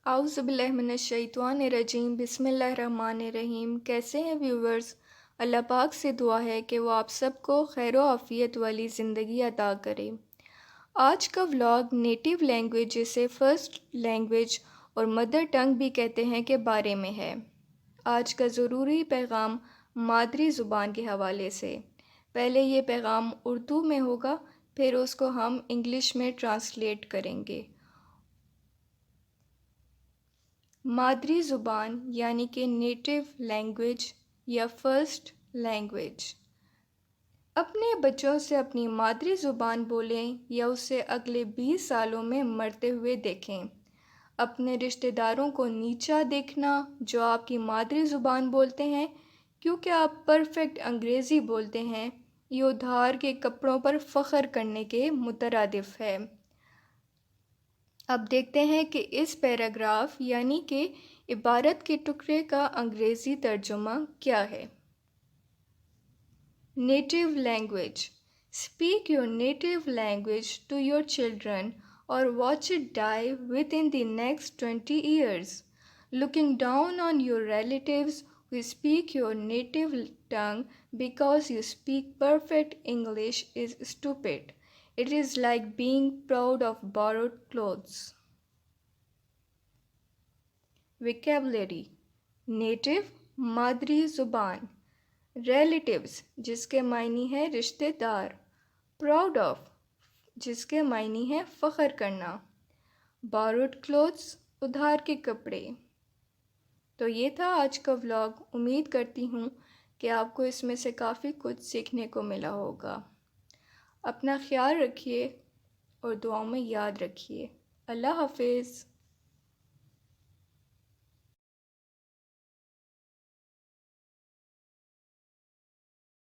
اعوذ باللہ من الشیطان الرجیم بسم اللہ الرحمن الرحیم۔ کیسے ہیں ویورز؟ اللہ پاک سے دعا ہے کہ وہ آپ سب کو خیر و عافیت والی زندگی عطا کرے۔ آج کا ولاگ نیٹیو لینگویج، جسے فرسٹ لینگویج اور مدر ٹنگ بھی کہتے ہیں، کے بارے میں ہے۔ آج کا ضروری پیغام مادری زبان کے حوالے سے۔ پہلے یہ پیغام اردو میں ہوگا، پھر اس کو ہم انگلش میں ٹرانسلیٹ کریں گے۔ مادری زبان یعنی کہ نیٹیو لینگویج یا فرسٹ لینگویج۔ اپنے بچوں سے اپنی مادری زبان بولیں یا اسے اگلے 20 سالوں میں مرتے ہوئے دیکھیں۔ اپنے رشتہ داروں کو نیچا دیکھنا جو آپ کی مادری زبان بولتے ہیں کیونکہ آپ پرفیکٹ انگریزی بولتے ہیں، یہ ادھار کے کپڑوں پر فخر کرنے کے مترادف ہے۔ اب دیکھتے ہیں کہ اس پیراگراف یعنی کہ عبارت کے ٹکڑے کا انگریزی ترجمہ کیا ہے۔ Native language. Speak your native language to your children or watch it die within the next 20 years. Looking down on your relatives who speak your native tongue because you speak perfect English is stupid. It is like being proud of borrowed clothes. Vocabulary: native مادری زبان، relatives جس کے معنی ہے رشتہ دار، proud of جس کے معنی ہے فخر کرنا، borrowed clothes ادھار کے کپڑے۔ تو یہ تھا آج کا ولاگ۔ امید کرتی ہوں کہ آپ کو اس میں سے کافی کچھ سیکھنے کو ملا ہوگا۔ اپنا خیال رکھیے اور دعاؤں میں یاد رکھیے۔ اللہ حافظ۔